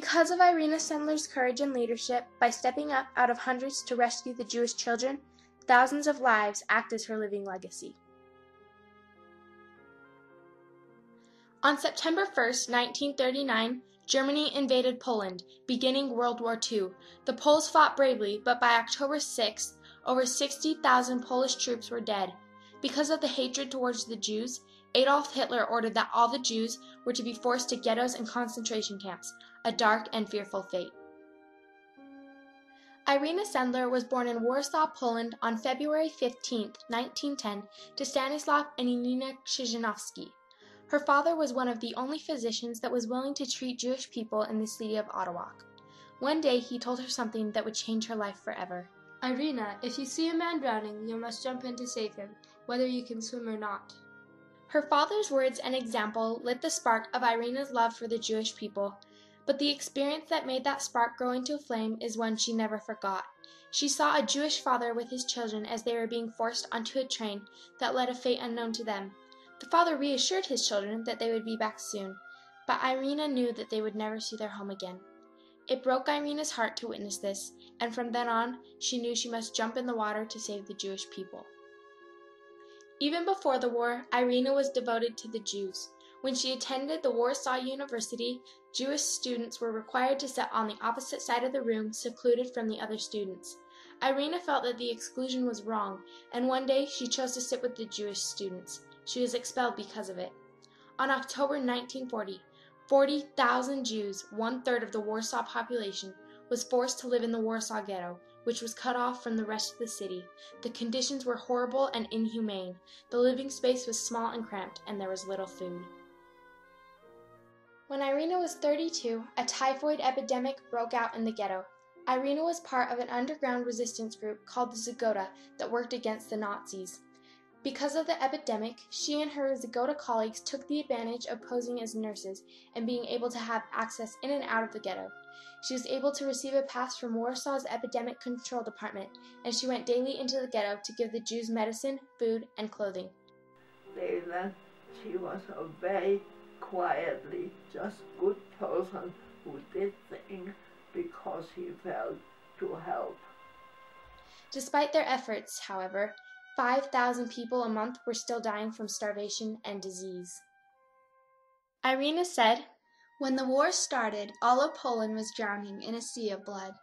Because of Irena Sendler's courage and leadership, by stepping up out of hundreds to rescue the Jewish children, thousands of lives act as her living legacy. On September 1, 1939, Germany invaded Poland, beginning World War II. The Poles fought bravely, but by October 6th, over 60,000 Polish troops were dead. Because of the hatred towards the Jews, Adolf Hitler ordered that all the Jews were to be forced to ghettos and concentration camps, a dark and fearful fate. Irena Sendler was born in Warsaw, Poland on February 15, 1910, to Stanislaw and Irena Krzyżanowski. Her father was one of the only physicians that was willing to treat Jewish people in the city of Ottawa. One day he told her something that would change her life forever. Irena, if you see a man drowning, you must jump in to save him, whether you can swim or not. Her father's words and example lit the spark of Irena's love for the Jewish people, but the experience that made that spark grow into a flame is one she never forgot. She saw a Jewish father with his children as they were being forced onto a train that led a fate unknown to them. The father reassured his children that they would be back soon, but Irena knew that they would never see their home again. It broke Irena's heart to witness this, and from then on, she knew she must jump in the water to save the Jewish people. Even before the war, Irena was devoted to the Jews. When she attended the Warsaw University, Jewish students were required to sit on the opposite side of the room, secluded from the other students. Irena felt that the exclusion was wrong, and one day she chose to sit with the Jewish students. She was expelled because of it. On October 1940, 40,000 Jews, one-third of the Warsaw population, was forced to live in the Warsaw Ghetto, which was cut off from the rest of the city. The conditions were horrible and inhumane. The living space was small and cramped, and there was little food. When Irena was 32, a typhoid epidemic broke out in the ghetto. Irena was part of an underground resistance group called the Zagota that worked against the Nazis. Because of the epidemic, she and her Zagota colleagues took the advantage of posing as nurses and being able to have access in and out of the ghetto. She was able to receive a pass from Warsaw's Epidemic Control Department, and she went daily into the ghetto to give the Jews medicine, food, and clothing. Then she was a very quietly just good person who did things because she felt to help. Despite their efforts, however, 5,000 people a month were still dying from starvation and disease. Irena said, "When the war started, all of Poland was drowning in a sea of blood.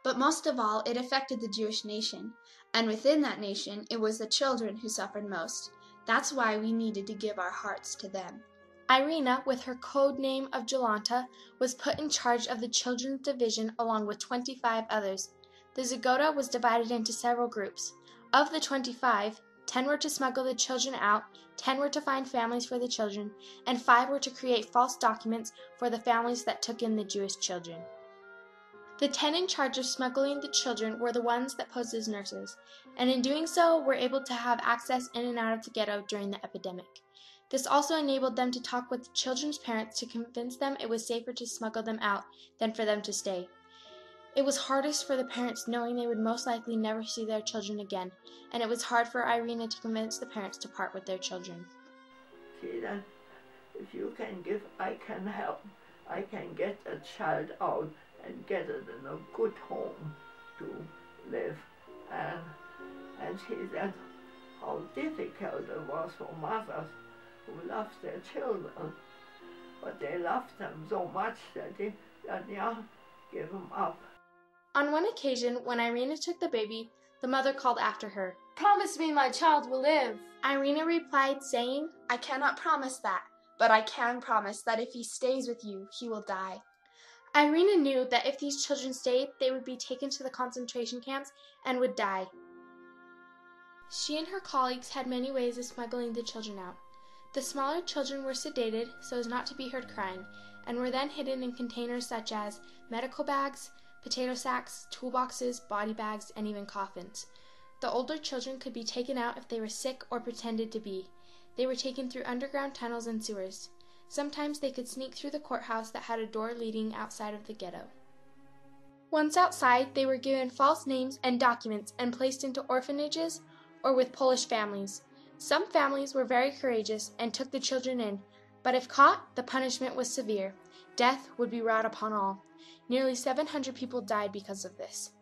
But most of all, it affected the Jewish nation. And within that nation, it was the children who suffered most. That's why we needed to give our hearts to them." Irena, with her code name of Jolanta, was put in charge of the Children's Division along with 25 others. The Zagota was divided into several groups. Of the 25, 10 were to smuggle the children out, 10 were to find families for the children, and 5 were to create false documents for the families that took in the Jewish children. The 10 in charge of smuggling the children were the ones that posed as nurses, and in doing so were able to have access in and out of the ghetto during the epidemic. This also enabled them to talk with the children's parents to convince them it was safer to smuggle them out than for them to stay. It was hardest for the parents knowing they would most likely never see their children again, and it was hard for Irena to convince the parents to part with their children. See that if you can give, I can help. I can get a child out and get it in a good home to live. And she said how difficult it was for mothers who loved their children, but they loved them so much that they give them up. On one occasion, when Irena took the baby, the mother called after her. "Promise me my child will live." Irena replied, saying, "I cannot promise that, but I can promise that if he stays with you, he will die." Irena knew that if these children stayed, they would be taken to the concentration camps and would die. She and her colleagues had many ways of smuggling the children out. The smaller children were sedated so as not to be heard crying, and were then hidden in containers such as medical bags, potato sacks, toolboxes, body bags, and even coffins. The older children could be taken out if they were sick or pretended to be. They were taken through underground tunnels and sewers. Sometimes they could sneak through the courthouse that had a door leading outside of the ghetto. Once outside, they were given false names and documents and placed into orphanages or with Polish families. Some families were very courageous and took the children in, but if caught, the punishment was severe. Death would be wrought upon all. Nearly 700 people died because of this.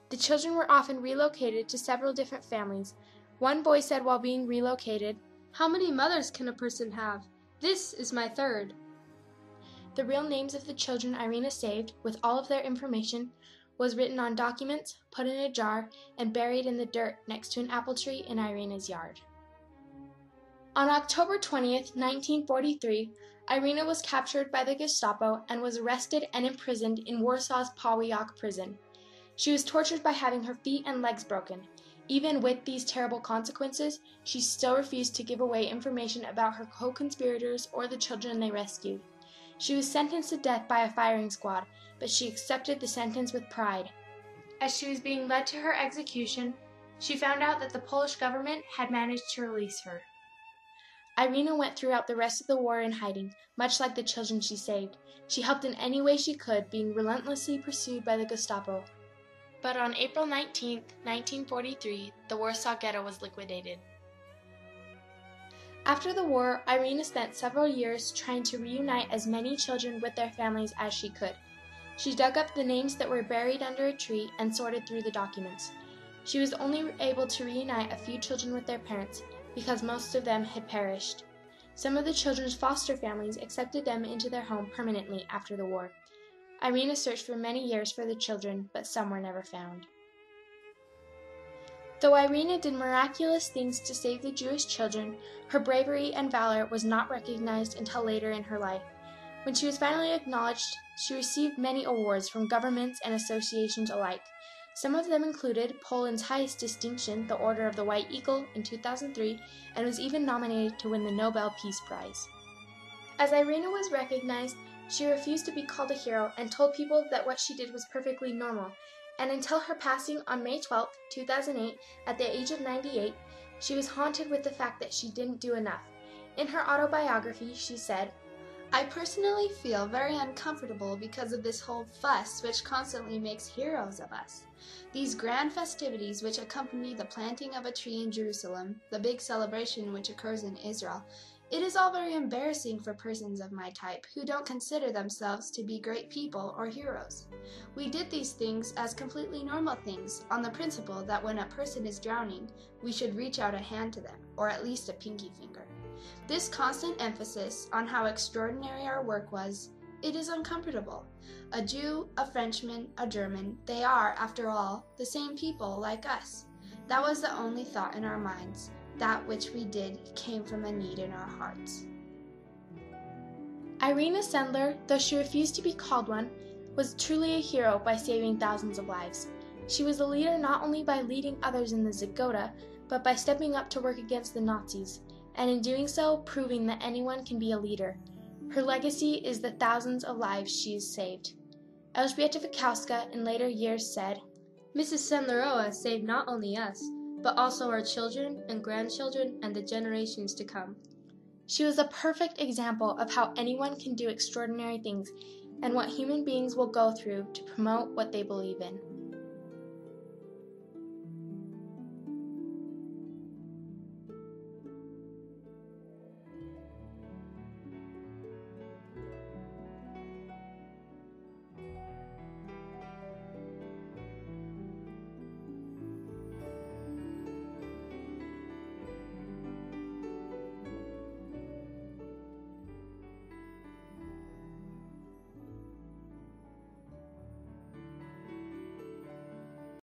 The children were often relocated to several different families. One boy said while being relocated, "How many mothers can a person have? This is my third." The real names of the children Irena saved, with all of their information, was written on documents, put in a jar, and buried in the dirt next to an apple tree in Irena's yard. On October 20th, 1943, Irena was captured by the Gestapo and was arrested and imprisoned in Warsaw's Powiat prison. She was tortured by having her feet and legs broken. Even with these terrible consequences, she still refused to give away information about her co-conspirators or the children they rescued. She was sentenced to death by a firing squad, but she accepted the sentence with pride. As she was being led to her execution, she found out that the Polish government had managed to release her. Irena went throughout the rest of the war in hiding, much like the children she saved. She helped in any way she could, being relentlessly pursued by the Gestapo. But on April 19, 1943, the Warsaw Ghetto was liquidated. After the war, Irena spent several years trying to reunite as many children with their families as she could. She dug up the names that were buried under a tree and sorted through the documents. She was only able to reunite a few children with their parents, because most of them had perished. Some of the children's foster families accepted them into their home permanently after the war. Irena searched for many years for the children, but some were never found. Though Irena did miraculous things to save the Jewish children, her bravery and valor was not recognized until later in her life. When she was finally acknowledged, she received many awards from governments and associations alike. Some of them included Poland's highest distinction, the Order of the White Eagle, in 2003, and was even nominated to win the Nobel Peace Prize. As Irena was recognized, she refused to be called a hero and told people that what she did was perfectly normal, and until her passing on May 12, 2008, at the age of 98, she was haunted with the fact that she didn't do enough. In her autobiography, she said, "I personally feel very uncomfortable because of this whole fuss which constantly makes heroes of us. These grand festivities which accompany the planting of a tree in Jerusalem, the big celebration which occurs in Israel, it is all very embarrassing for persons of my type who don't consider themselves to be great people or heroes. We did these things as completely normal things on the principle that when a person is drowning, we should reach out a hand to them, or at least a pinky finger. This constant emphasis on how extraordinary our work was, it is uncomfortable. A Jew, a Frenchman, a German, they are, after all, the same people like us. That was the only thought in our minds. That which we did came from a need in our hearts." Irena Sendler, though she refused to be called one, was truly a hero by saving thousands of lives. She was a leader not only by leading others in the Zgoda, but by stepping up to work against the Nazis, and in doing so, proving that anyone can be a leader. Her legacy is the thousands of lives she has saved. Elżbieta Wikowska in later years said, "Mrs. Sendler saved not only us, but also our children and grandchildren and the generations to come." She was a perfect example of how anyone can do extraordinary things and what human beings will go through to promote what they believe in.